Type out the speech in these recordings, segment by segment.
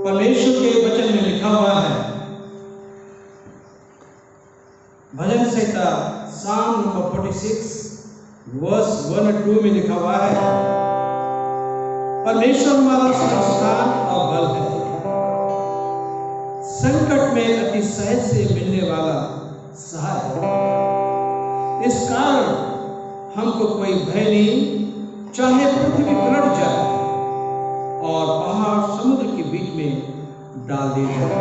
परमेश्वर के वचन में लिखा हुआ है, भजन संहिता साम नंबर 46 वर्स 1 और 2 में लिखा हुआ है, परमेश्वर हमारा संस्थान और बल है, संकट में अति सहज से मिलने वाला सहाय। इस कारण हमको कोई भय नहीं, चाहे पृथ्वी पलट जाए और पहाड़ समुद्र के बीच में डाल दिए जाए।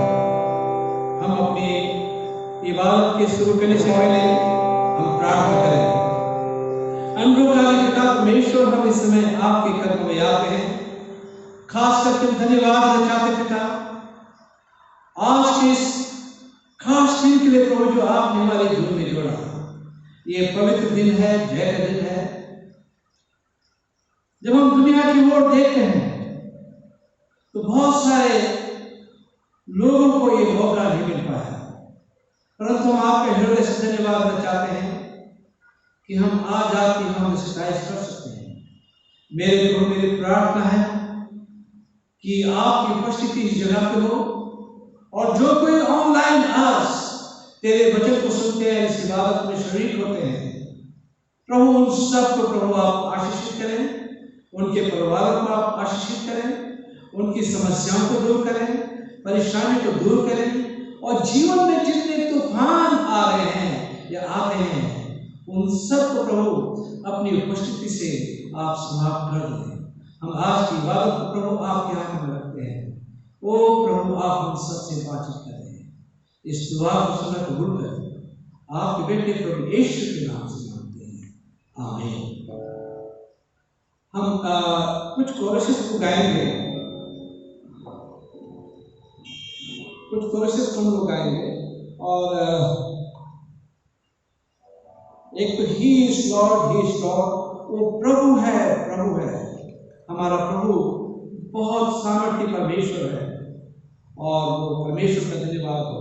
हम अपनी इबादत के शुरू करने से पहले हम प्रार्थना करें। अनुग्रहकारी पिता परमेश्वर, हम इस समय आपके कदमों में आते हैं, खास करके धन्यवाद देना चाहते पिता आज के इस खास दिन के लिए प्रभु, जो आपने हमारे जीवन में जोड़ा। ये पवित्र दिन है, जय का दिन है। जब हम दुनिया की ओर देखते हैं तो बहुत सारे लोगों को ये मौका नहीं मिल पाया, परंतु हम आपके हृदय से धन्यवाद देना चाहते हैं कि हम आज आपकी हम शिकायत कर सकते हैं। मेरे प्रभु, मेरी प्रार्थना है कि आपकी उपस्थिति इस जगह पे हो, और जो कोई ऑनलाइन आज तेरे वचन को सुनते हैं, इस इबादत में शरीक होते हैं, प्रभु उन सबको प्रभु आप आशीषित करें, उनके परिवारों को आप आशीषित करें, उनकी समस्याओं को दूर करें, परेशानी को दूर करें, और जीवन में जितने तूफान आ रहे हैं या आते हैं, उन सबको प्रभु अपनी उपस्थिति से आप समाप्त कर दें। हम आज की इबादत को प्रभु आपके हाथ में रखते हैं। ओ प्रभु, आप हम सबसे बातचीत करें। इस दुआ को सुनना कबूल करें। आपके बेटे प्रभु यीशु के नाम से मांगते हैं, आमीन। हम कुछ कोरसेस को गाएंगे, कुछ कोरसेस हम लोग गाएंगे, और एक तो he is Lord, he is Lord, वो प्रभु है, प्रभु है। हमारा प्रभु बहुत सामर्थ्य परमेश्वर है, और वो परमेश्वर का धन्यवाद हो।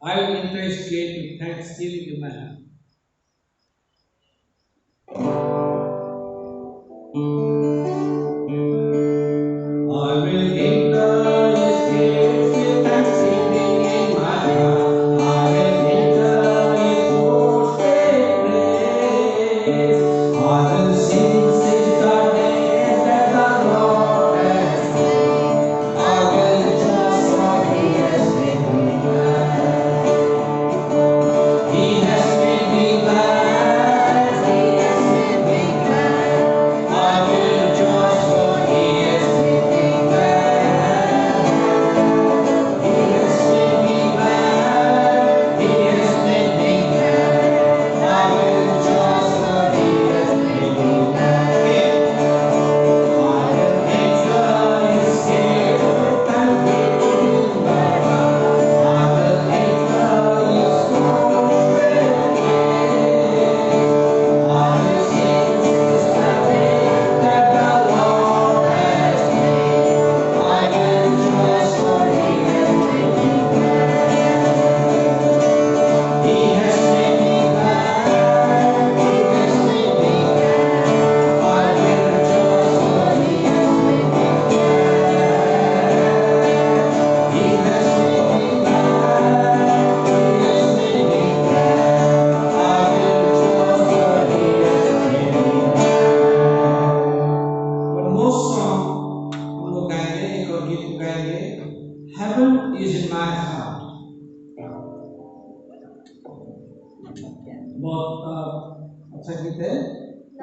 I will enter his gate with thanksgiving in my heart.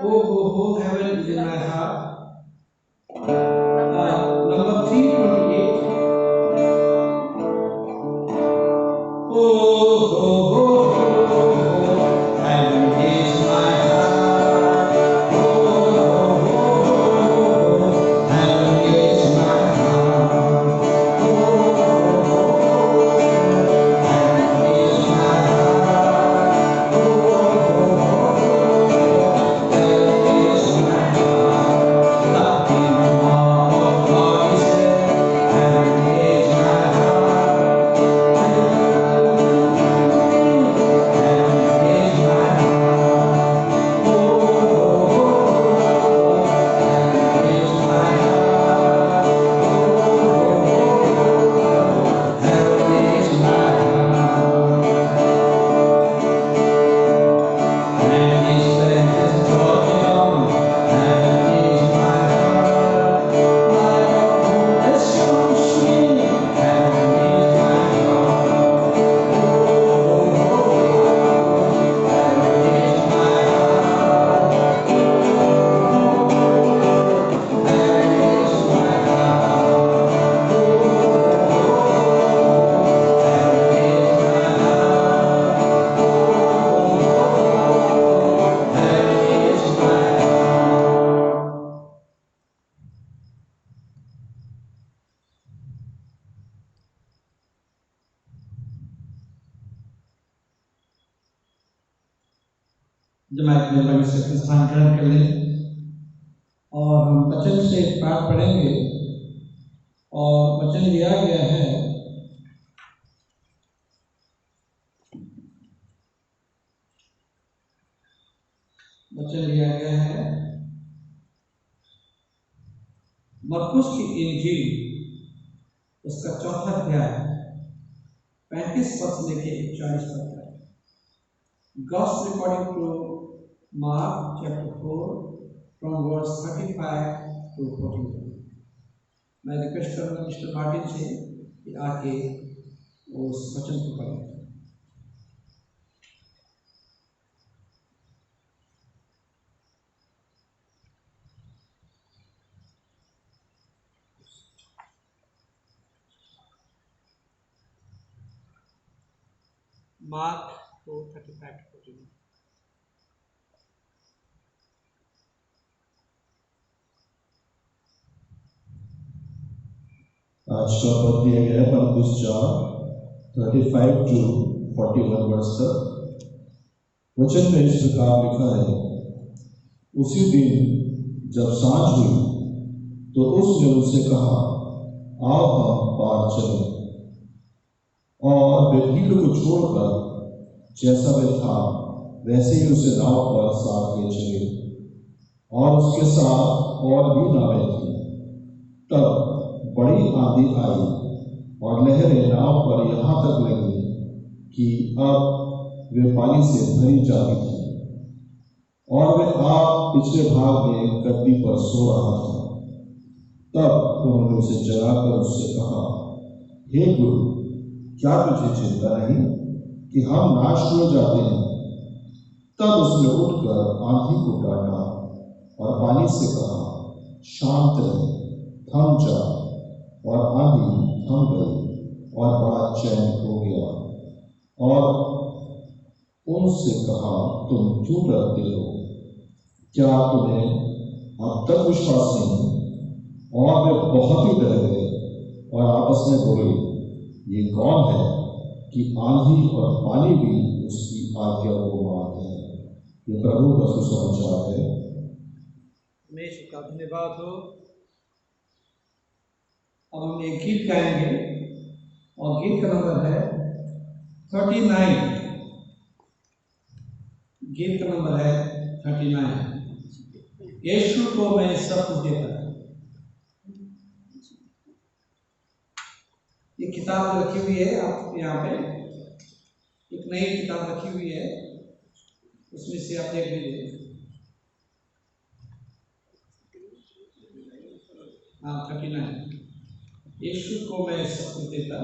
Oh, heaven is in my heart. Number 328. Heaven is my heart. Heaven is my heart. Heaven is my heart. Heaven is my heart. The kingdom of God is here. Heaven is my heart. जमात में पवित्र स्थान ग्रहण कर लें और हम वचन से पाठ पढ़ेंगे। और वचन दिया गया है मरकुस की इंजील उसका 4वां अध्याय 35 पद से लेके 40 पद तक। Gospel according to Mark chapter 4 from verse 35 to 41। मैं रिक्वेस्ट करूँगा मिस्टर मार्टिन से कि आके उस वचन को पढ़ें। Mark 4:35 to 41। आज का पद दिया गया है मरकुस 4:35 to 41 वर्ष तक। वचन में इस प्रकार लिखा है, उसी दिन जब सांझ हुई तो उसने उनसे कहा, आओ हम पार चलें। और वे भीड़ को छोड़कर जैसा वे था वैसे ही उसे नाव पर साथ ले चले, और उसके साथ और भी नावें थीं। तब बड़ी आंधी आई और लहरें नाव पर यहाँ तक लगी कि अब वे पानी से भरी जाती थी, और वे आप पिछले भाग में गद्दी पर सो रहा था। तब उन्होंने उसे जगाकर उससे कहा, हे गुरु, क्या तुझे चिंता नहीं कि हम नाश हो जाते हैं? तब उसने उठकर आंधी को डांटा और पानी से कहा, शांत रहे, थम जा। और आंधी थम गई और बड़ा चैन हो गया। और उनसे कहा, तुम क्यों डरते हो? क्या तुम्हें अब तक विश्वास नहीं? और वे बहुत ही डर गए और आपस में बोले, ये कौन है कि आंधी और पानी भी उसकी आज्ञा को मानते हैं? ये प्रभु का सुसमाचार है। परमेश्वर का धन्यवाद हो। अब हम एक गीत गाएंगे और गीत का नंबर है 39। गीत का नंबर है 39। यीशु को मैं सब कुछ देता। ये किताब रखी हुई है आप यहाँ पे, एक नई किताब रखी हुई है, उसमें से आप देख लीजिए। हाँ 39। यीशु को मैं सब कुछ देता।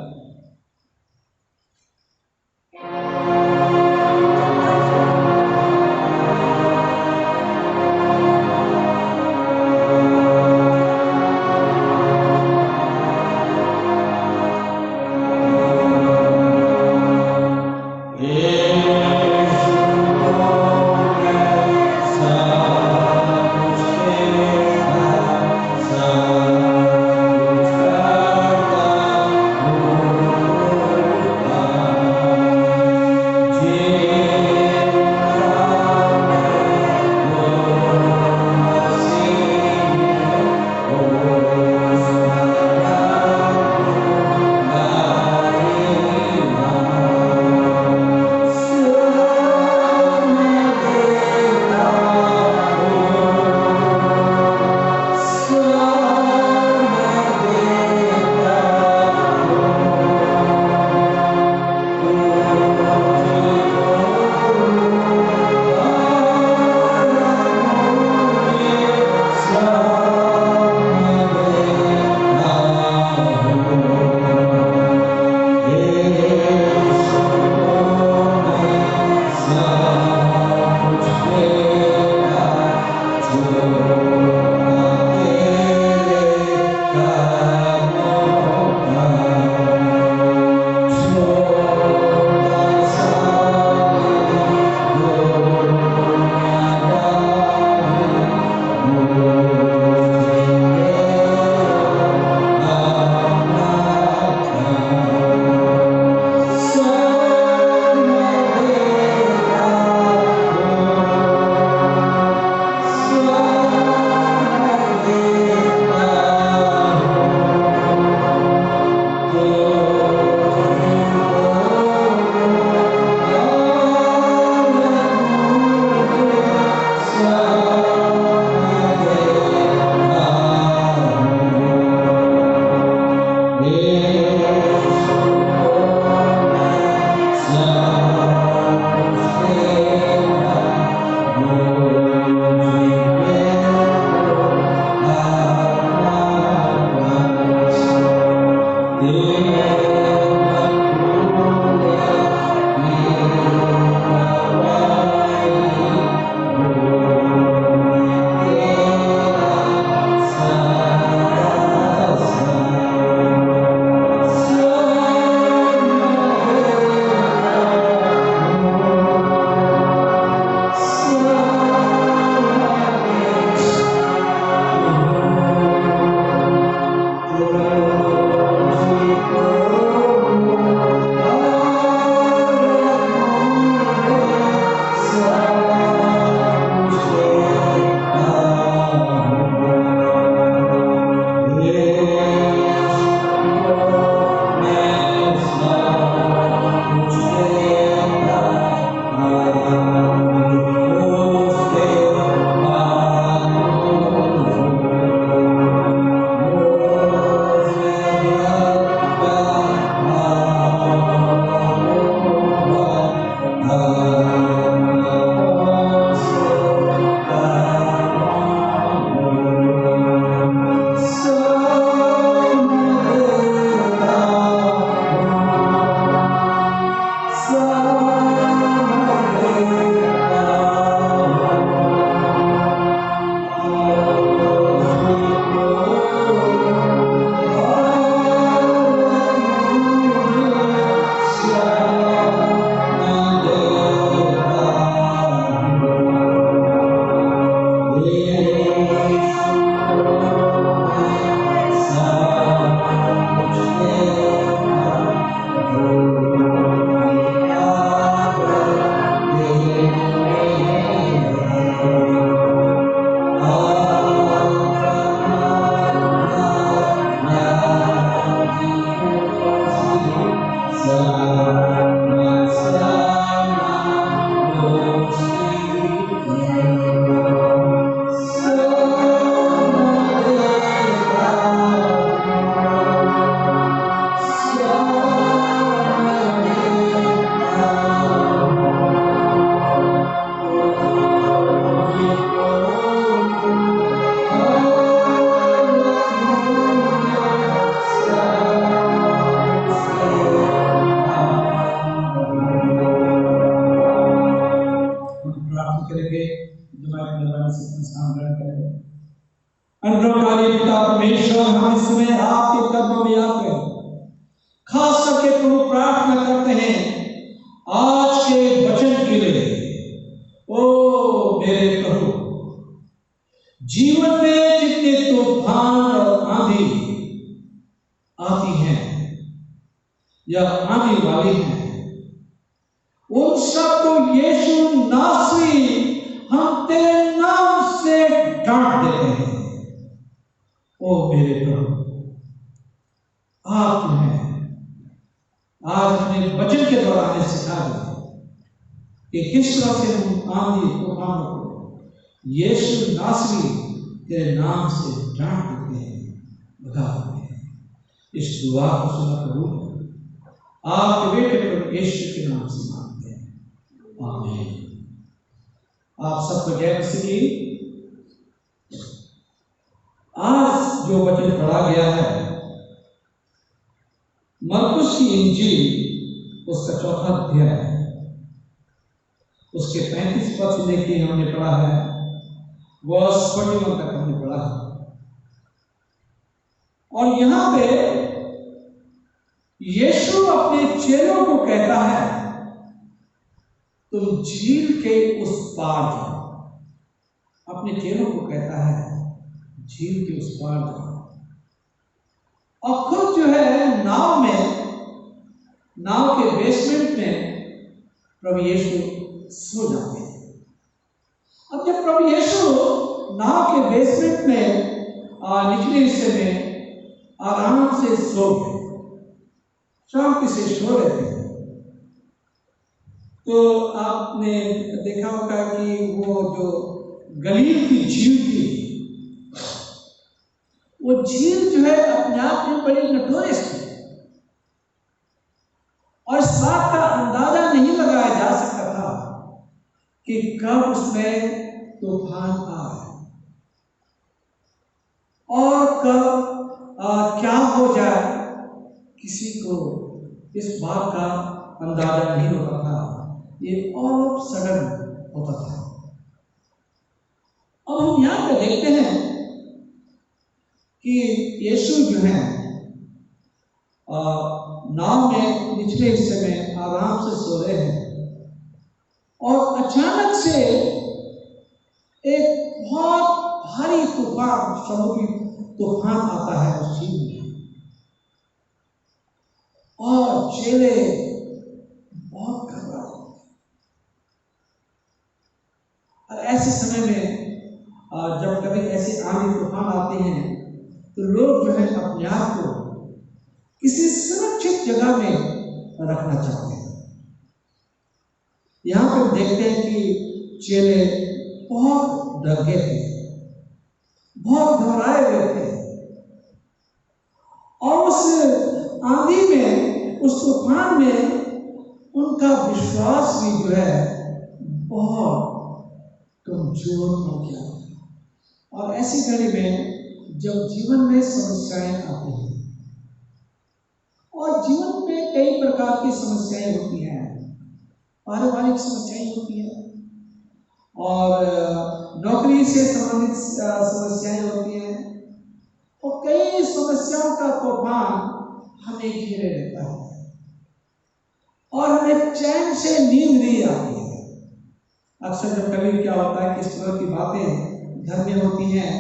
घर में होती हैं,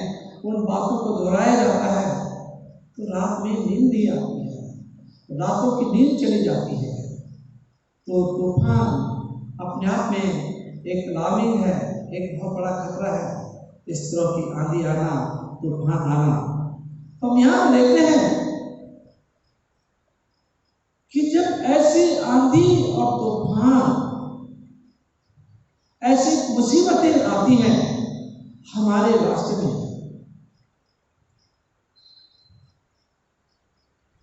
उन बातों को दोहराया जाता है तो रात में नींद नहीं आती है, रातों की नींद चली जाती है। तो तूफान अपने आप में एक अलार्मिंग है, एक बहुत बड़ा खतरा है, इस तरह की आंधी आना, तूफान आना। तो हम यहाँ देखते हैं कि जब ऐसी आंधी और तूफान, ऐसी मुसीबतें आती हैं हमारे रास्ते में,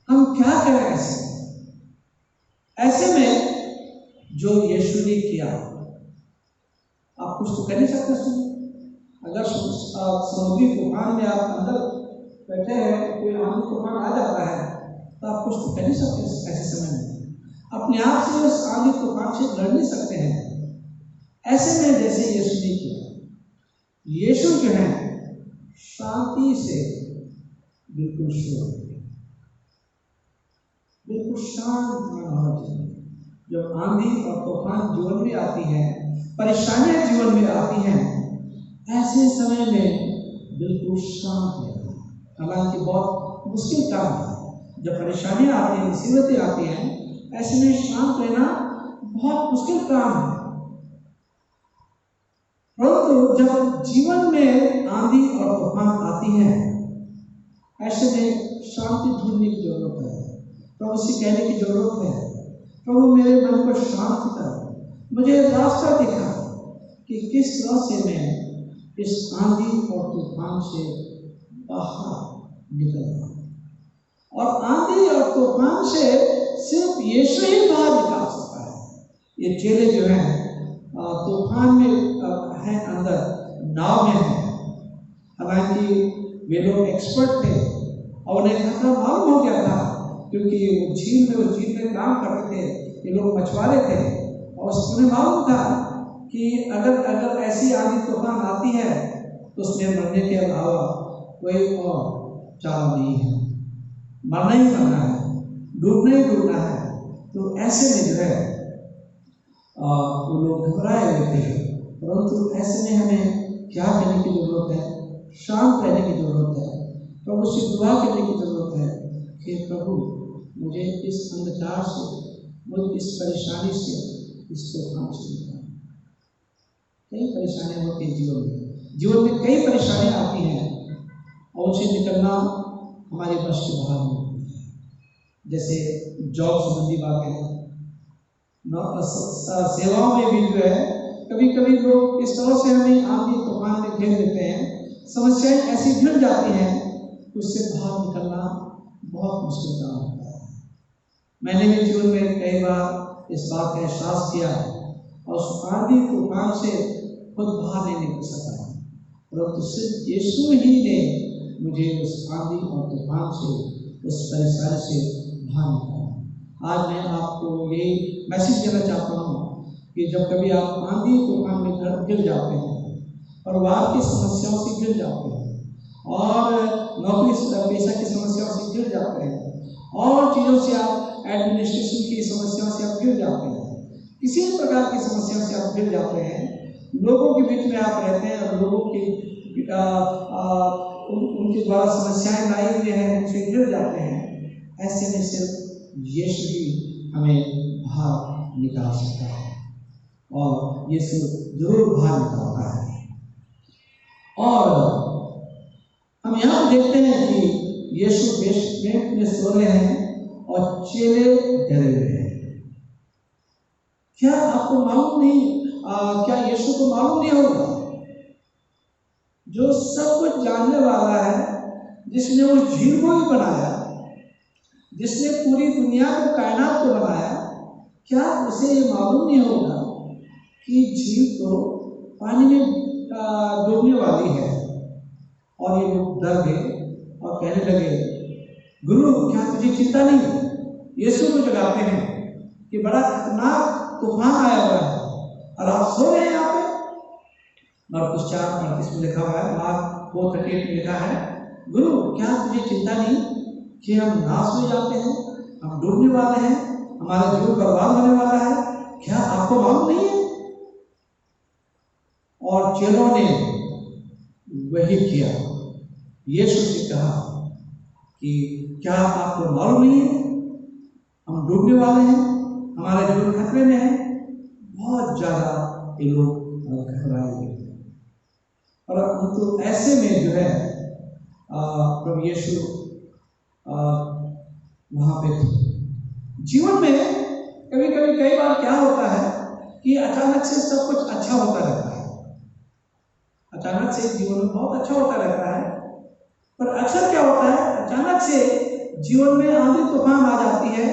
हम क्या करें ऐसे में जो यीशु ने किया। आप कुछ तो कर नहीं सकते उसमें। अगर समुद्री तूफान में आप अंदर बैठे हैं, कोई आंधी तूफान आ जाता है तो आप कुछ तो कर नहीं सकते ऐसे समय में। अपने आप से उस आंधी तूफान से लड़ नहीं सकते हैं। ऐसे में जैसे यीशु ने किया, यीशु जो है शांति से बिल्कुल शुरू, बिल्कुल शांत होना चाहिए। जब आंधी और तूफान जीवन में आती हैं, परेशानियां जीवन में आती हैं, ऐसे समय में बिल्कुल शांत रहना। हालांकि बहुत मुश्किल काम है, जब परेशानियां आती हैं, मुसीबतें आती हैं, ऐसे में शांत रहना बहुत मुश्किल काम है। परंतु जब जीवन में आंधी और तूफान आती हैं, ऐसे में शांति ढूंढने की जरूरत है। प्रभु से कहने की जरूरत है, प्रभु मेरे मन को शांत कर, मुझे रास्ता दिखा कि किस तरह से मैं इस आंधी और तूफान से बाहर निकलूं। और आंधी और तूफान से सिर्फ यीशु ही बाहर निकाल सकता है। ये चेले जो हैं तूफान में हैं, अंदर नाव में हैं। हालांकि वे लोग एक्सपर्ट थे और उन्हें खतरा मालूम हो गया था, क्योंकि वो झील में काम करते थे, ये लोग मछुआरे थे और उन्हें मालूम था कि अगर ऐसी आंधी तूफान आती है तो उसमें मरने के अलावा कोई और चारा नहीं है, मरना ही मरना है, डूबना ही डूबना है। तो ऐसे में जो है वो लोग घबराए हुए थे। परंतु ऐसे में हमें क्या करने की जरूरत है? शांत रहने की जरूरत है, प्रभु से दुआ करने की जरूरत है कि प्रभु मुझे इस अंधकार से, मुझे इस परेशानी से, इस तूफान से निकाल। कई परेशानियां होती हैं जीवन में कई परेशानियां आती हैं और उनसे निकलना हमारे बस के बाहर होती है। जैसे जॉब संबंधी बातें, सेवाओं में भी जो है कभी कभी लोग इस तरह से हमें आंधी तूफान में घेर देते हैं, समस्याएं ऐसी घिर जाती हैं कि उससे बाहर निकलना बहुत मुश्किल काम होता है। मैंने भी जीवन में कई बार इस बात का एहसास किया और उस आंधी तूफान से खुद बाहर नहीं निकल सका, परंतु सिर्फ यीशु ही ने मुझे उस आंधी और तूफान से, उस परेशानी से बाहर निकाला। आज मैं आपको यही मैसेज देना चाहता हूँ कि जब कभी आप आंधी तूफान में गिर जाते हैं, परिवार की समस्याओं से गिर जाते हैं और नौकरी पेशा की समस्याओं से गिर जाते हैं और चीज़ों से आप एडमिनिस्ट्रेशन की समस्याओं से आप गिर जाते हैं, किसी भी प्रकार की समस्याओं से आप गिर जाते हैं, लोगों के बीच में आप रहते हैं और लोगों की उनके द्वारा समस्याएं लाई हुई हैं, उनसे गिर जाते हैं। ऐसे में सिर्फ यीशु ही हमें बाहर निकाल सकता है और यीशु जरूर बाहर निकालता है। और हम यहाँ देखते हैं कि यीशु बेसमेंट में सो रहे हैं और चेले डरे हुए हैं। क्या आपको मालूम नहीं, क्या यीशु को मालूम नहीं होगा? जो सब कुछ जानने वाला है, जिसने वो झील को भी बनाया, जिसने पूरी दुनिया को, कायनात को बनाया, क्या उसे ये मालूम नहीं होगा कि झील तो पानी में डूबने वाली है? और ये लोग डर गए और कहने लगे, गुरु क्या तुझे चिंता नहीं? यीशु को जगाते हैं कि बड़ा खतरनाक तूफान आया हुआ है और आप सो रहे हैं यहाँ पे। मरकुस 4:38 में लिखा हुआ है, मार्क 4:38 में लिखा है, गुरु क्या तुझे चिंता नहीं कि हम नाश हो जाते हैं, हम डूबने वाले हैं, हमारा जीवन बर्बाद होने वाला है? क्या आपको मालूम नहीं है? और चेलों ने वही किया। यीशु से कहा कि क्या आपको मालूम नहीं है हम डूबने वाले हैं, हमारा जीवन खतरे में है। बहुत ज्यादा ये लोग घबराए हुए थे। और तो ऐसे में जो है प्रभु यीशु वहां पे थे। जीवन में कभी कभी कई बार क्या होता है कि अचानक से सब कुछ अच्छा होता रहता है, अचानक से जीवन में बहुत अच्छा होता रहता है। पर अक्सर क्या होता है, अचानक से जीवन में आंधी तूफान आ जाती है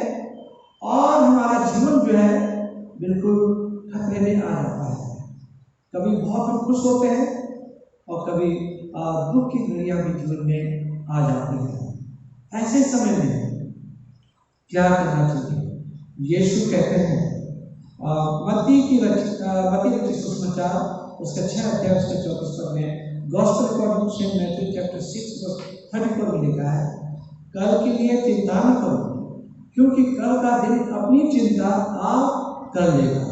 और हमारा जीवन जो है बिल्कुल खतरे में आ जाता है। कभी बहुत हम खुश होते हैं और कभी दुख की घड़ियां भी जीवन में आ जाती है। ऐसे समय में क्या करना चाहिए? यीशु कहते हैं मत्ती की रचित सुसमाचार उसका 6 अध्याय उसके 34 पद में, gospel according to saint Matthew chapter 6 verse 34 में लिखा है, कल के लिए चिंता न करो क्योंकि कल का दिन अपनी चिंता आप कर लेगा।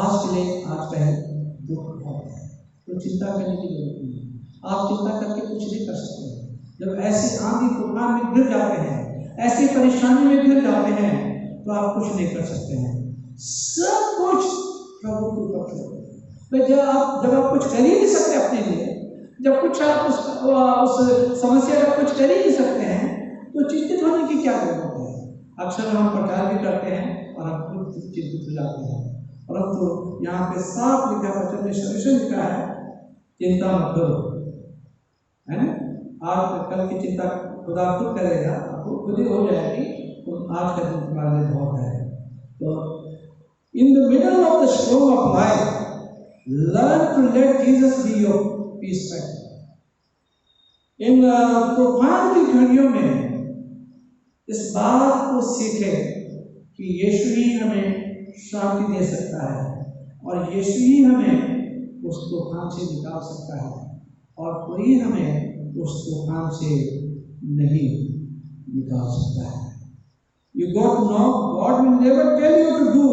आज के लिए आज का दुख बहुत है, तो चिंता करने की जरूरत नहीं है। आप चिंता करके कुछ नहीं कर सकते। जब ऐसी आंधी तूफान में घिर जाते हैं, ऐसी परेशानी में घिर जाते हैं, तो आप कुछ नहीं कर सकते हैं। सब कुछ प्रभु के ऊपर छोड़ दो। जब आप कुछ कर ही नहीं सकते अपने लिए, जब कुछ आप उस समस्या का कुछ कर ही नहीं सकते हैं, तो चिंतित होने की क्या जरूरत है? अक्सर हम प्रचार भी करते हैं और हम खुद चिंतित हो जाते हैं, परंतु यहाँ पे साफ लिखा वचन में सॉल्यूशन लिखा है, चिंता मत करो, है ना? आज कल की चिंता खुदा खुद करेगा, आपको खुद ही हो जाएगी। तो आज का दिन तुम्हारे लिए बहुत है। तो in the middle of the storm of life learn to let Jesus be your peace factor. इन तूफान की घड़ियों में इस बात को सीखे कि यीशु ही हमें शांति दे सकता है और यीशु ही हमें उस तूफान से निकाल सकता है और कोई हमें उस तूफान से नहीं निकाल सकता है। You got to know God will never tell you to do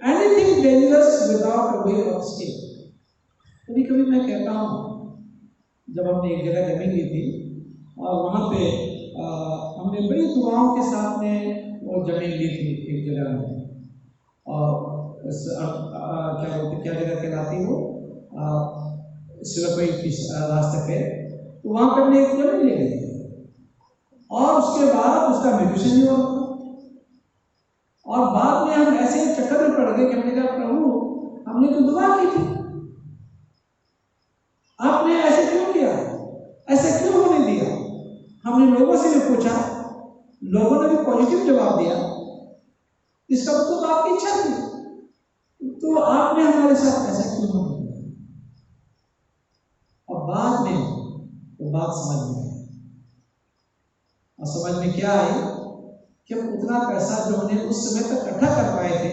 anything dangerous without a way of escape. कभी कभी मैं कहता हूँ, जब हमने एक जगह जमीन ली थी और वहाँ पे हमने बड़ी दुआओं के साथ में वो जमीन ली थी एक जगह में, और क्या जगह कहलाती वो सिरपई की रास्ते पे, तो वहाँ पर हमने एक जमीन ले ली और उसके बाद उसका म्यूटेशन नहीं हुआ और बाद में हम ऐसे चक्कर में पड़ गए कि हमने कहा प्रभु हमने तो दुआ की थी, आपने ऐसे क्यों किया, ऐसे क्यों होने दिया? हमने लोगों से भी पूछा, लोगों ने भी पॉजिटिव जवाब दिया, इसका मतलब तो आपकी इच्छा थी, तो आपने हमारे साथ ऐसा क्यों होने दिया? और बाद में वो बात समझ में आई, और समझ में क्या आई कि उतना पैसा जो हमने उस समय तक इकट्ठा कर पाए थे,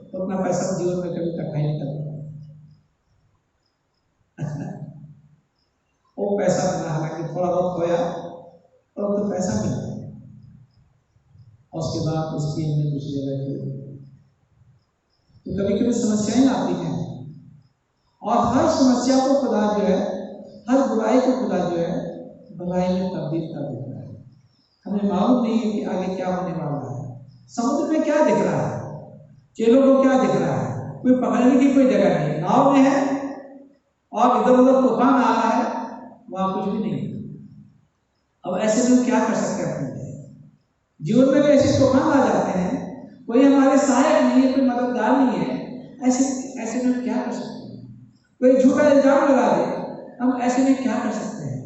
तो उतना पैसा जीवन में कभी इकट्ठा ही नहीं कर पाए। वो पैसा मिला, हालांकि थोड़ा बहुत खोया, और तो पैसा मिला, और उसके बाद उसकी हमने दूसरी जगह की। तो कभी कभी समस्याएं आती हैं और हर समस्या को खुदा जो है, हर बुराई को खुदा जो है भलाई में तब्दील कर देता है। हमें मालूम नहीं है कि आगे क्या होने वाला है, समुद्र में क्या दिख रहा है, चेलों को क्या दिख रहा है, कोई पकड़ने की कोई जगह नहीं, नाव में है और इधर उधर तूफान आ रहा है, वहां कुछ भी नहीं। अब ऐसे लोग क्या कर सकते हैं? अपने जीवन में ऐसे तूफान आ जाते हैं, कोई हमारे सहायक नहीं है, कोई मददगार नहीं है, ऐसे में क्या कर सकते हैं? कोई झूठा इल्जाम लगा दे, हम ऐसे में क्या कर सकते हैं?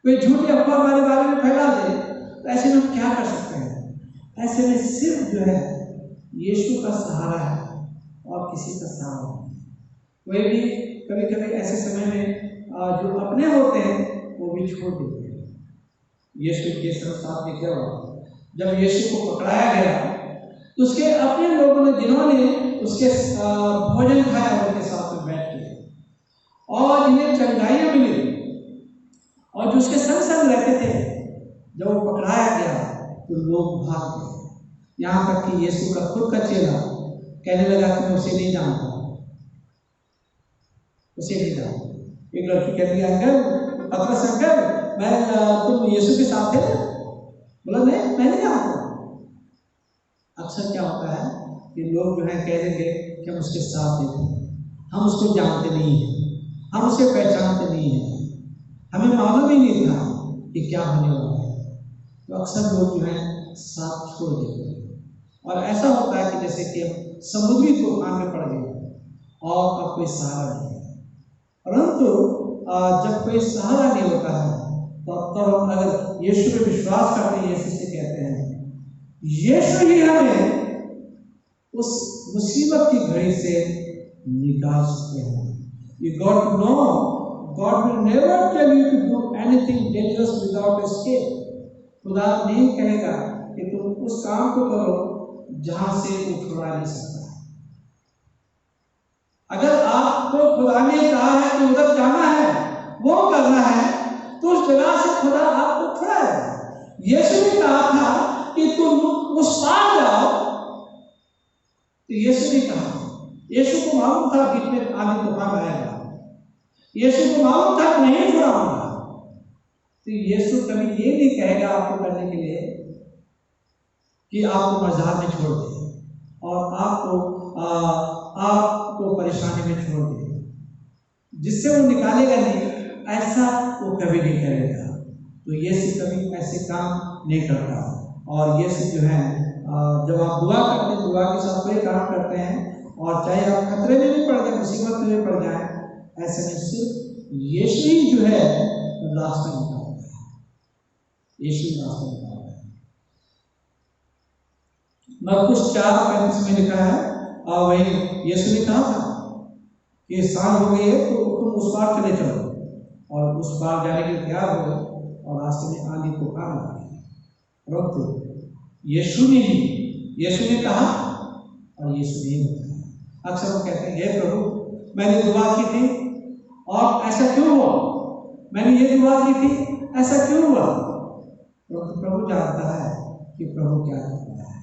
कोई झूठी अफवाह हमारे बारे में फैला दे, तो ऐसे में हम क्या कर सकते हैं? ऐसे में सिर्फ जो है यीशु का सहारा है और किसी का सहारा नहीं। कोई भी कभी कभी ऐसे समय में जो अपने होते हैं वो भी छोड़ देते हैं। यीशु के साथ में क्या हुआ? जब यीशु को पकड़ाया गया तो उसके अपने लोगों ने, जिन्होंने उसके भोजन खाया, उनके साथ में बैठ के, और जिन्हें चंगाइयाँ मिली और जो उसके संग संग रहते थे, जब वो पकड़ाया गया तो लोग भाग गए। यहाँ तक कि यीशु का खुद का चेला कहने लगा कि मैं उसे नहीं जानता, उसे नहीं जानता। एक लड़की कहती है अंकल पतरस अंकल तुम यीशु के साथ थे ना? बोला नहीं, मैं नहीं जानता। अक्सर क्या होता है कि लोग जो है कह देंगे कि हम उसके साथ थे, हम उसको जानते नहीं हैं, हम उसे पहचानते नहीं हैं, हमें मालूम ही नहीं था कि क्या होने वाला है। तो अक्सर लोग जो है साथ छोड़ देते हैं और ऐसा होता है कि जैसे कि हम समुद्री तूफान में पड़ गए और अब कोई सहारा नहीं है। परंतु जब कोई सहारा नहीं होता है तो हम अगर यीशु पे विश्वास करते हैं, यीशु से कहते हैं, यीशु ही हमें उस मुसीबत की घड़ी से निकाल सकते हैं। You got to know God will never tell you to do anything dangerous without escape. खुदा नहीं कहेगा कि तुम उस काम को करो जहां से वो छुड़ा नहीं सकता। अगर आपको खुदा ने कहा है कि उधर जाना है, वो करना है, तो उस जगह से खुदा आपको छुड़ाएगा। यीशु ने कहा था कि तुम उस पार जाओ, तो यीशु ने कहा, यीशु को मालूम था बीच में आगे तूफान आएगा, यीशु को मालूम था कि नहीं छुड़ाऊंगा। तो यीशु कभी ये नहीं कहेगा आपको करने के लिए कि आपको मजार में छोड़ दे और आपको परेशानी में छोड़ दे, जिससे वो निकालेगा नहीं, ऐसा वो कभी नहीं करेगा। तो यीशु कभी ऐसे काम नहीं करता। और यीशु जो है जब आप दुआ करते हैं, दुआ के साथ कोई काम करते हैं और चाहे आप खतरे में भी पड़ जाए, मुसीबत में भी पड़ जाए, ऐसे में सिर्फ यीशु ही जो है रास्ता निकालता है, यीशु रास्ता निकालता है। मरकुस 4:35 में लिखा है और वही यीशु ने कहा था कि शाम हो गई है तो तुम उस पार चले चलो, और उस पार जाने के लिए तैयार हो गए और रास्ते में आंधी तूफान आ गई। परंतु यीशु ने कहा और यीशु नहीं बताया। अक्सर हम कहते हैं, हे प्रभु मैंने दुआ की थी और ऐसा क्यों हुआ, मैंने ये दुआ की थी ऐसा क्यों हुआ। परंतु प्रभु जानता है कि प्रभु क्या करता है,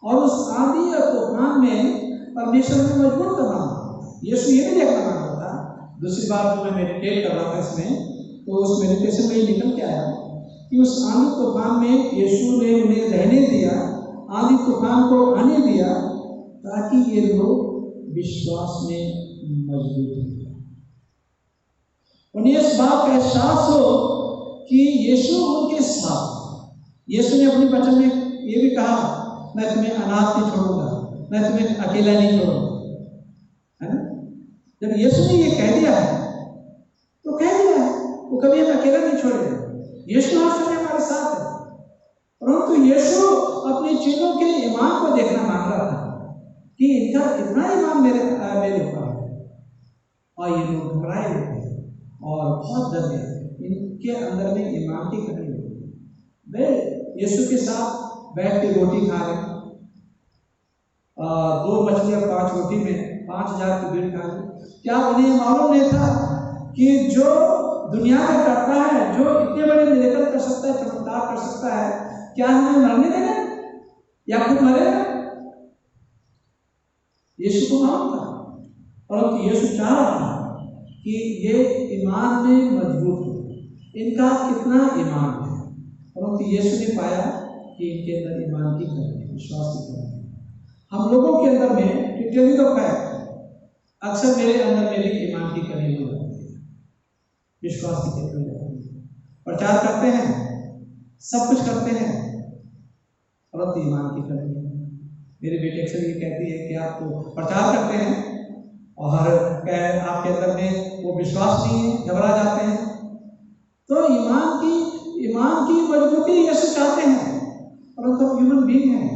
और उस आंधी और तूफान में परमेश्वर ने मजबूर करना होता है। यीशु ये नहीं देखना होता। दूसरी बात जो मैं मेडिटेट कर रहा था इसमें, तो उस मेडिटेशन में निकल के आया कि उस आंधी तूफान में यीशु ने उन्हें रहने दिया, आंधी तूफान को आने दिया, ताकि ये लोग विश्वास में मजबूत हो। उन्हें इस बात का एहसास हो कि यीशु उनके साथ। यीशु ने अपने वचन में ये भी कहा, मैं तुम्हें अनाथ नहीं छोड़ूंगा, मैं तुम्हें अकेला नहीं छोड़ूंगा, है ना। जब यीशु ने ये कह दिया है तो कह दिया है, वो कभी हमें अकेला नहीं छोड़ेगा। यीशु हर समय हमारे साथ है। परंतु यीशु अपने चेलों के ईमान को देखना मांग रहा था कि इनका इतना ईमान मेरे ऊपर है, और ये लोग घबराए हुए थे और बहुत डर गए। इनके अंदर में ईमान की कमी हुई। वे यीशु के साथ बैठ के रोटी खा रहे, 2 मछलियां 5 रोटी में 5000 की भीड़ खा ली। क्या उन्हें मालूम नहीं था कि जो दुनिया में करता है, जो इतने बड़े मिरेकल कर सकता है, चमत्कार कर सकता है, क्या हमें मरने देगा या खुद मरेगा? यीशु को मालूम था, परंतु यीशु चाह रहा था कि ये ईमान में मजबूत हो। इनका कितना ईमान है, परंतु यीशु ने पाया कि इनके अंदर ईमान की कमी है, विश्वास की कमी है। हम लोगों के अंदर में टिकली तो है, अक्सर मेरे अंदर में भी ईमान की कमी हो जाती है, विश्वास की कमी हो जाती है। प्रचार करते हैं, सब कुछ करते हैं, परंतु ईमान की कमी है। मेरी बेटी अक्सर ये कहती है कि आप तो प्रचार करते हैं और आपके अंदर में वो विश्वास नहीं है, घबरा जाते हैं। तो ईमान की मजबूती यीशु चाहते हैं, परंतु हम ह्यूमन बीइंग हैं,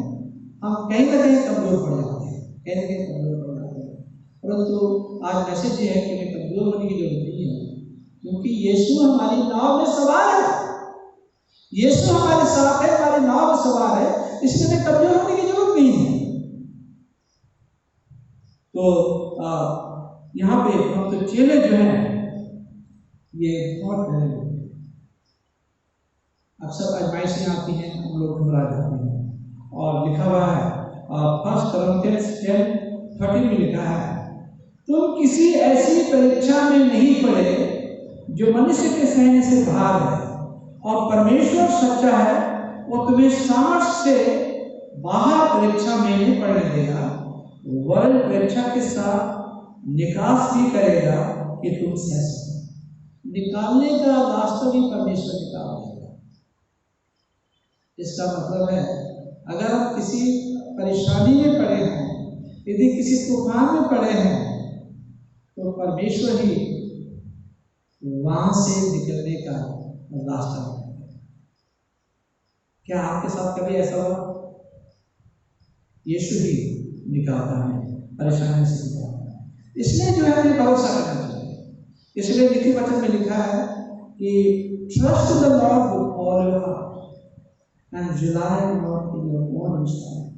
हम कहीं ना कहीं कमजोर पड़ जाते हैं, कहीं ना कहीं कमजोर पड़ जाते हैं। परंतु आज मैसेज ये है कि हमें कमजोर होने की जरूरत नहीं है, क्योंकि यीशु हमारी नाव में सवार है, यीशु हमारे साथ है, हमारी नाव में सवार है, इसलिए हमें कमजोर होने की जरूरत नहीं है। तो यहाँ पे हम तो चेले जो हैं ये बहुत डरे हैं। अक्सर आजमाइशें आती हैं, हम लोग घबरा जाते हैं। और लिखा हुआ है 1 Corinthians 10:13 में लिखा है, तुम किसी ऐसी परीक्षा में नहीं पड़े जो मनुष्य के सहने से बाहर है, और परमेश्वर सच्चा है, वो तुम्हें सामर्थ्य से बाहर परीक्षा में नहीं पड़ने देगा, वरन परीक्षा के साथ निकास भी करेगा कि तुम सह सको। निकालने का रास्ता भी परमेश्वर निकाल देगा। इसका मतलब है अगर हम किसी परेशानी में पड़े हैं, यदि किसी तूफान में पड़े हैं, तो परमेश्वर ही वहां से निकलने का रास्ता है। क्या आपके साथ कभी ऐसा हुआ? यीशु ही निकालता है, परेशानी से निकालता है। इसलिए जो है हमें भरोसा करना चाहिए। इसलिए लिखित वचन में लिखा है कि trust the Lord with all your heart and rely not in your own understanding.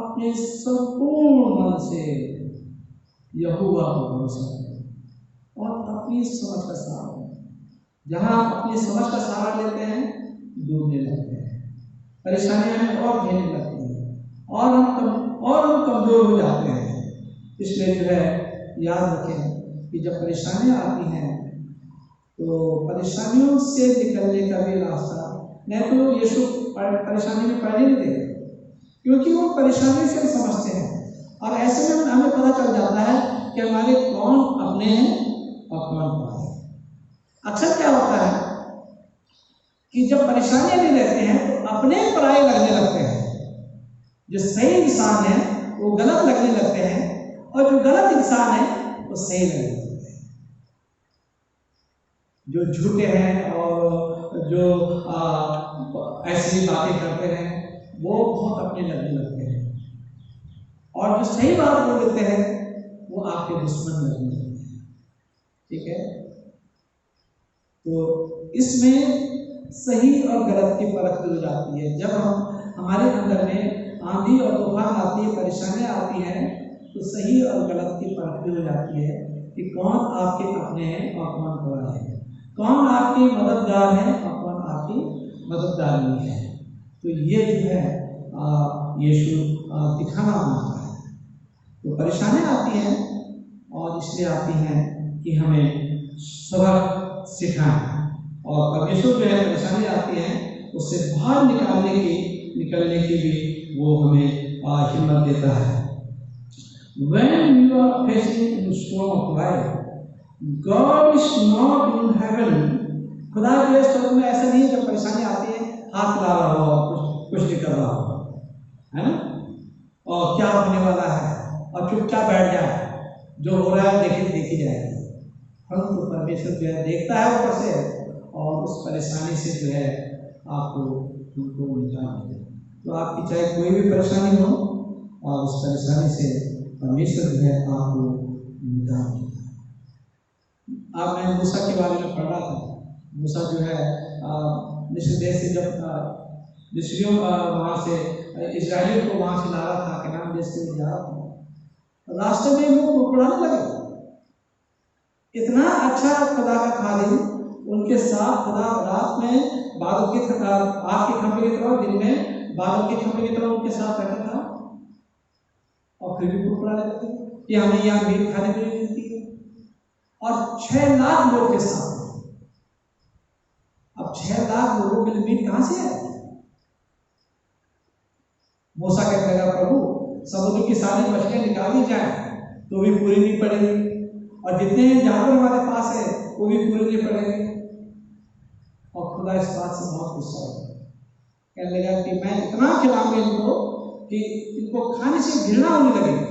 अपने संपूर्ण मन से यहोवा को भरोसा करें और अपनी समझ का सहारा लें। जहां आप अपनी समझ का सहारा लेते हैं, डूबने लगते हैं, परेशानियां हमें और घेरने लगती हैं, और हम कमजोर हो जाते हैं। इसलिए जो है याद रखें कि जब परेशानियां आती हैं, तो परेशानियों से निकलने का भी रास्ता नहीं तो यीशु परेशानी में पड़ने नहीं देगा, क्योंकि वो परेशानी से समझते हैं। और ऐसे में हमें पता चल जाता है कि हमारे कौन अपने हैं और कौन पराए हैं। अक्सर क्या होता है कि जब परेशानियां नहीं रहते हैं तो अपने पराए लगने लगते हैं। जो सही इंसान है वो गलत लगने लगते हैं, और जो गलत इंसान है वो सही लगने लगते हैं। जो झूठे हैं और जो ऐसी बातें करते हैं, वो बहुत अपने लगने लगते हैं, और जो सही बात बोल देते हैं वो आपके दुश्मन लगने लगते हैं। ठीक है, तो इसमें सही और गलत की परख हो जाती है। जब हमारे अंदर में आंधी और तूफान आती है, परेशानियां आती हैं, तो सही और गलत की परख हो जाती है कि कौन आपके अपने हैं और कौन पराए हैं, कौन आपकी मददगार है और कौन आपकी मददगार नहीं है। तो ये जो है यीशु दिखाना मांगता है। तो परेशानियां आती हैं, और इसलिए आती हैं कि हमें सबक सिखाएं, और परमेश्वर जो है परेशानी आती है उससे बाहर निकलने की भी वो हमें हिम्मत देता है। When you are facing in storm of life, God is not in heaven. खुदा के स्वर्ग में ऐसा नहीं है जब परेशानी आती है हाथ ला रहा हो, कुछ नहीं कर रहा हो, है ना, और क्या होने वाला है, और चुपचाप बैठ जाए, जो हो रहा है देखी जाएगी। हम तो परमेश्वर जो है देखता है ऊपर से, और उस परेशानी से जो है आपको उनको निकाल दे। तो आपकी चाहे कोई भी परेशानी हो, और उस परेशानी से परमेश्वर जो है आपको निकाल देता है। अब मैं मूसा के बारे में पढ़ रहा था। मूसा जो है मिस्र देश से जब मिस्रियों वहाँ से इजराइलियों को वहाँ से ला रहा था, कनान देश से जा रहा था, रास्ते में वो कुड़कुड़ाने लगे। इतना अच्छा खुदा का खादिम, उनके साथ खुदा रात में बादल के आग के खंभे की तरह, दिन में बादल के खंभे की तरह उनके साथ रहता था, और फिर भी कुड़कुड़ाने लगते कि हमें यहाँ मीट खाने को नहीं मिलती है। और 6 लाख लोग के साथ, अब 6 लाख लोगों के लिए मीट कहां से है? मूसा कहने लगा, प्रभु समुद्र की सारी मछलियां निकाली जाए तो भी पूरी नहीं पड़ेगी, और जितने जानवर हमारे पास है वो भी पूरे नहीं पड़ेंगे। और खुदा इस बात से बहुत गुस्सा हो गया, कहने लगा कि मैं इतना खिलाऊंगा इनको कि इनको खाने से घृणा होने लगेगी,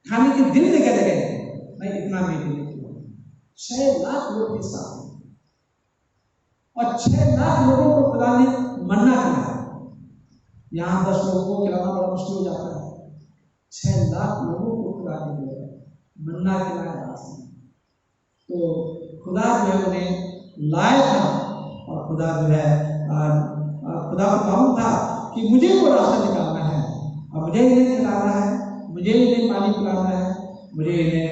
खाने के दिल लगे लगेंगे, मैं इतना मीट नहीं खिलाऊंगा। 6 लाख लोग के साथ, और 6 लाख लोगों को खुदा ने मन्ना खिलाया। यहाँ 10 लोगों को खिलाना बड़ा मुश्किल हो जाता है, 6 लाख लोगों को खुदा ने मन्ना खिलाया रास्ते। तो खुदा जो है उन्हें लाया था, और खुदा जो है खुदा को मालूम था कि मुझे वो रास्ता निकालना है, और मुझे इन्हें खिलाना है, मुझे इन्हें पानी पिलाना है, मुझे इन्हें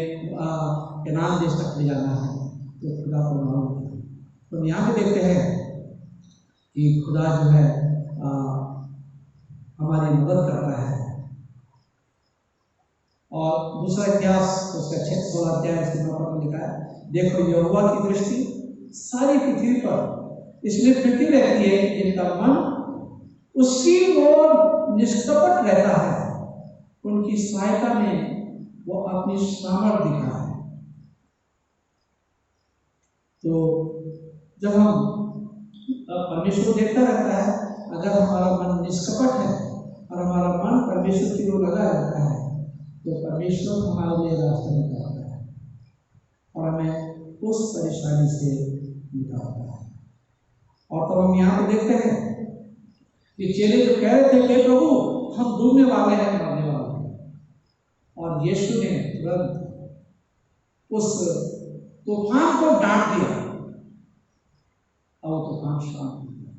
कनान देश तक ले जाना है। तो खुदा को मालूम था। तो यहाँ पे देखते हैं कि खुदा जो है हमारी मदद करता है। और दूसरा इतिहास उसका 16 अध्याय इसके नंबर पर लिखा है, देखो यहोवा की दृष्टि सारी पृथ्वी पर इसलिए फिरती रहती है कि जिनका मन उसकी ओर निष्कपट रहता है, उनकी सहायता में वो अपनी सामर्थ्य दिखा है। तो जब हम परमेश्वर देखता रहता है, अगर हमारा मन निष्कपट है और हमारा मन परमेश्वर की ओर लगा रहता है, तो परमेश्वर हमारे लिए रास्ता निकालता है और हमें उस परेशानी से निकालता है। और तब हम यहाँ पर देखते हैं कि चेले जो कह रहे थे कि प्रभु हम डूबने वाले हैं, मरने वाले हैं, और यीशु ने तुरंत उस तूफान को डांट दिया और वो तूफान शांत हो गया।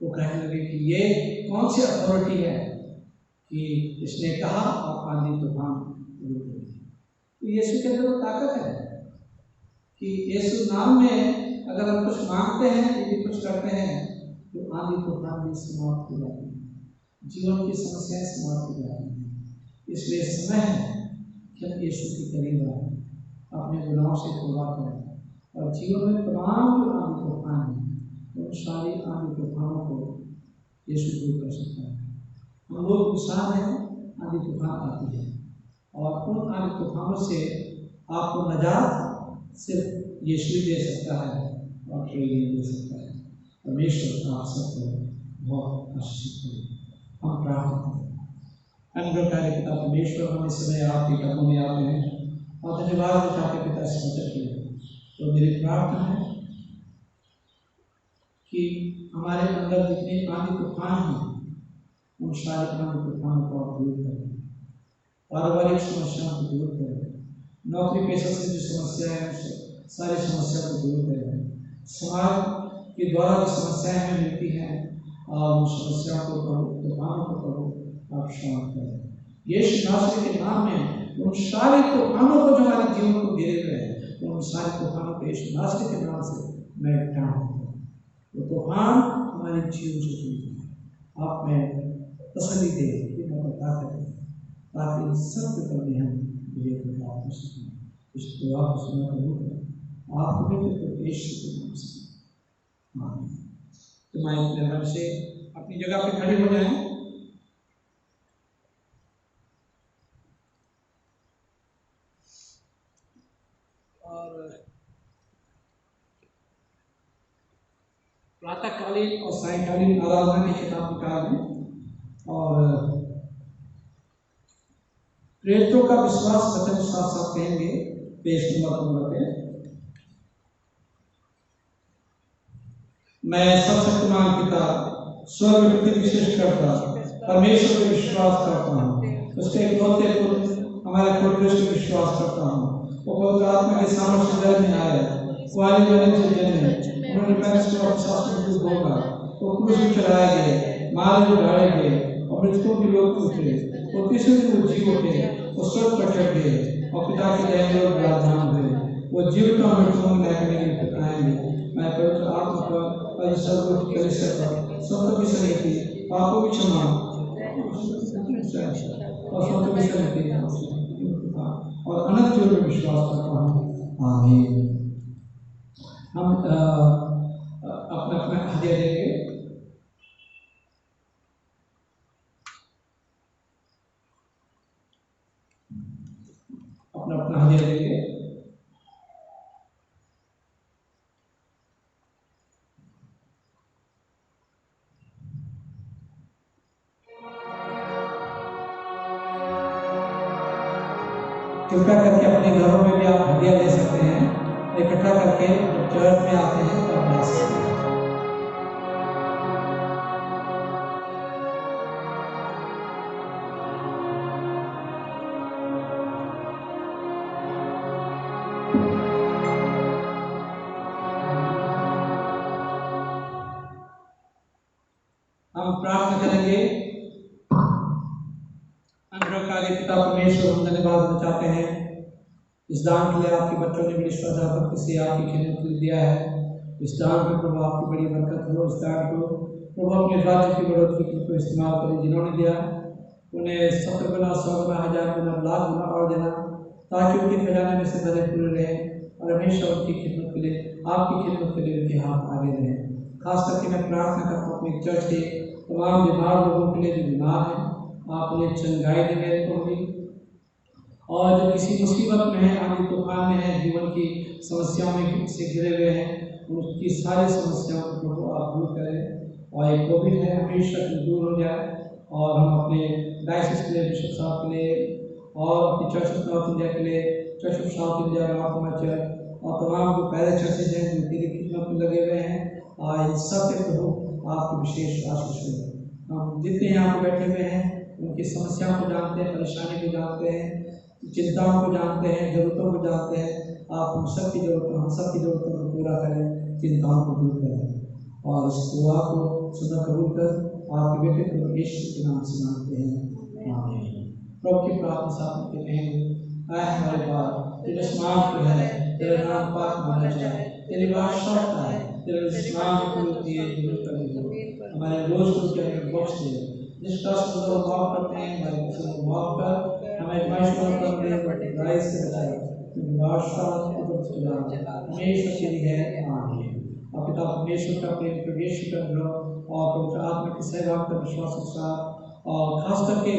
वो कहने लगे कि ये कौन सी अथॉरिटी है कि इसने कहा और आंधी तूफान रुक गई। तो यीशु के अंदर वो ताकत है कि यीशु नाम में अगर हम कुछ मांगते हैं, यदि कुछ करते हैं, तो आंधी तूफान भी समाप्त हो जाती है, जीवन की समस्याएं समाप्त हो जाती हैं। इसलिए समय है कि हम यीशु के करीब आए, अपने गुनाहों से तौबा करें और जीवन में तमाम जो आंधी तूफान है, उन सारी आंधी तूफानों को यीशु दूर कर सकता है। हम लोग इंसान हैं, आंधी तूफान आती है और उन आंधी तूफानों से आपको नजात सिर्फ यीशु ही दे सकता है और कोई नहीं दे सकता है। परमेश्वर आप सबको बहुत आशीष करें। हम प्रार्थना करें। अनुग्रहकारी पिता परमेश्वर, हम इस समय आपके कदमों में आते हैं और धन्यवाद चाहते पिता इस वचन के लिए। तो मेरी प्रार्थना है कि हमारे अंदर जितने आंधी तूफान हैं, उन सारे आंधी तूफानों को आप दूर करें, पारिवारिक समस्याओं को दूर करें, नौकरी पेशा से जो समस्याएं हैं सारी समस्या को दूर करें, समाज के द्वारा जो समस्याएं हमें मिलती हैं और उन समस्याओं को करो, तूफानों को करो आप शांत करें। यीशु नासरी के नाम में उन सारे तूफानों को जो हमारे जीवन को घेरे हुए हैं, उन सारे तूफानों को यीशु नासरी के नाम से मैं टांग दूँ। वो तूफान हमारे जीवन से दूर करें। आप में तसल्ली दे, ताकत दें, ताकि सब करने हम विजय को प्राप्त कर सकें। इस दुआ को सुना करूँ आप पवित्र यीशु के नाम से आमीन। तो मैं अपने मन से अपनी जगह पे खड़े हो जाएं। और प्रातःकालीन और सायंकालीन आराधना की किताब निकाल लें और प्रेरितों का विश्वास वचन साथ साथ कहेंगे। पेज नंबर पे मैं सर्वशक्तिमान पिता स्वर्ग पृथ्वी की सृष्टिकर्ता परमेश्वर पे विश्वास करता हूँ, उसके इकलौते पुत्र हमारे प्रभु क्रिस्त पे विश्वास करता हूँ। वो पवित्र आत्मा के सामर्थ्य से में आए, कुआरी मरियम से जन्मे, उन्होंने पहले से शास्त्र में होगा, वो क्रूस पर चढ़ाए गए, मारे उठाए गए और मृतकों के लोग उठे, वो तीसरे दिन जी उठे, वो स्वर्ग पर चढ़ गए और पिता के दाहिने ओर विराजमान हुए। वो जीवित और मृतकों को न्याय करने के लिए आएंगे। मैं पवित्र आत्मा पर और इस सर्वोच्च कलीसिया पर सबको की समिति पापों की क्षमा और सबको की समिति और अनंत जीवन में विश्वास करता हूँ। आमीन। हम अपना अपना हदिया देंगे। अपना अपना हदिया देंगे। कृपया करके अपने घरों में भी आप हदिया दे सकते हैं, इकट्ठा करके चर्च में आते हैं तो आप ला सकते हैं। हम प्रार्थना करेंगे। अनुग्रहकारी पिता परमेश्वर, हम धन्यवाद देना चाहते हैं इस दान के लिए आपके बच्चों ने बड़ी श्रद्धा से आपकी खिदमत के लिए दिया है। इस दान पर प्रभु आपकी बड़ी बरकत हो। इस दान को प्रभु अपने राज्य की बढ़ोतरी के लिए इस्तेमाल करें। जिन्होंने दिया उन्हें 70 गुना, 100 गुना, 1000 गुना, लाख गुना और देना, ताकि उनके खजाने में से भरे पूरे रहे और हमेशा उनकी खिदमत के लिए, आपकी खिदमत के लिए उनके हाथ आगे रहें। खास करके मैं प्रार्थना करता हूँ अपनी चर्च के तमाम बीमार लोगों के लिए जो बीमार हैं, आप उन्हें चंगाई दें मेरे को भी, और जो किसी मुसीबत में है, आंधी तूफान में है, जीवन की समस्याओं में से घिरे हुए हैं, उसकी सारी समस्याओं को आप दूर करें। और ये कोविड है हमेशा दूर हो जाए, और हम अपने डायसिस के लिए, बिशप साहब के लिए, और अपनी चर्च ऑफ नॉर्थ इंडिया के लिए, church of south India, north Himachal, और तमाम जो पैरे चर्चेज हैं जो तेरी खिदमत में लगे हुए हैं, इन सब के प्रभु आपकी विशेष आशीष हो। हम जितने यहाँ पर बैठे हुए हैं उनकी समस्याओं को जानते हैं, परेशानी को जानते हैं, चिंताओं को जानते हैं, जरूरतों को जानते हैं। आप हम सब की जरूरतों, हम सब की जरूरतों को पूरा करें, चिंताओं को दूर करें, और इस दुआ को सुना कबूल कर आपके बेटे को यीशु के नाम से मांगते हैं, आमीन। प्रभु की प्रार्थना साथ में कहेंगे, आए हमारे बाप तेरे स्नान को है, तेरा नाम पाक माना जाए, तेरी बादशाह है, तेरे स्नान को दिए जीवन करेंगे, हमारे रोज को के हमें बख्श दे, जिसका सुंदर माफ करते हैं हमारे गुनाहों को माफ कर, हमें मायूस कर दे, बुराई से बचाए, क्योंकि बादशाह हमेशा तेरी है, आमीन। और पिता परमेश्वर का प्रेम, प्रभु यीशु का अनुग्रह और पवित्र आत्मा की सहभाग का विश्वास के साथ, और खास करके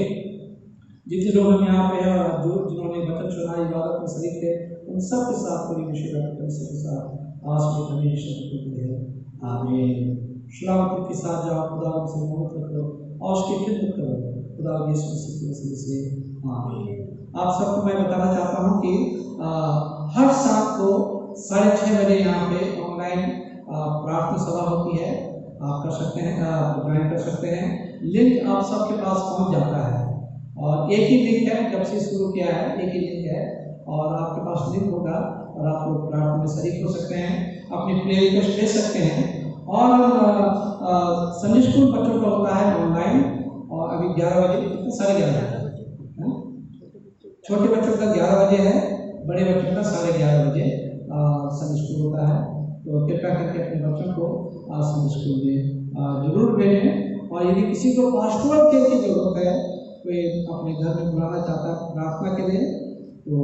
जितने लोग हम यहाँ पे हैं और जो जिन्होंने वचन सुना, इबादत में शरीक थे, उन सब के साथ पूरी विशेष के साथ आज में हमेशा है, आमीन। सलामती के साथ जाओ, खुदा से मोहब्बत करो और उसकी खिदमत करो, खुदा यीशु मसीह के वसीले से, आमीन। आप सबको मैं बताना चाहता हूँ कि हर शाम को 6:30 बजे यहाँ पे ऑनलाइन प्रार्थना सभा होती है, आप कर सकते हैं, आप ज्वाइन कर सकते हैं। लिंक आप सबके पास पहुँच जाता है, और एक ही लिंक है, जब से शुरू किया है एक ही लिंक है, और आपके पास लिंक होगा और आप लोग प्रार्थना में शरीक हो सकते हैं, अपनी प्रेयर रिक्वेस्ट दे सकते हैं। और संडे स्कूल बच्चों का होता है ऑनलाइन, और अभी 11 बजे, 11:30, छोटे बच्चों का 11 बजे है, बड़े बच्चों का 11:30 बजे संडे स्कूल होता है। तो कृपया करके अपने बच्चों को संडे स्कूल में जरूर भेजें। और यदि किसी को पास्टोरल केयर की जरूरत है, कोई अपने घर में बुलाना चाहता है प्रार्थना के लिए, तो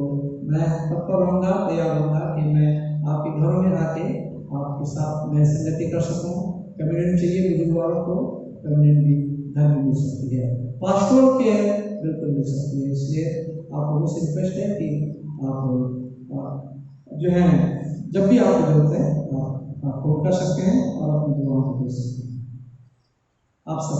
मैं तत्पर रहूँगा, तैयार रहूँगा कि मैं आपके घरों में आके आपके साथ मैं संगति कर सकूँ। कम्युनिटी चाहिए बुजुर्ग वालों को, कम्युनिटी घर में मिल सकती है, पास्टोरल केयर बिल्कुल मिल सकती है। इसलिए आप लोगों से रिक्वेस्ट है कि आप जो है जब भी आपको जरूरत है आप फोन कर सकते हैं और अपनी दुआओं को दे सकते हैं। आप सब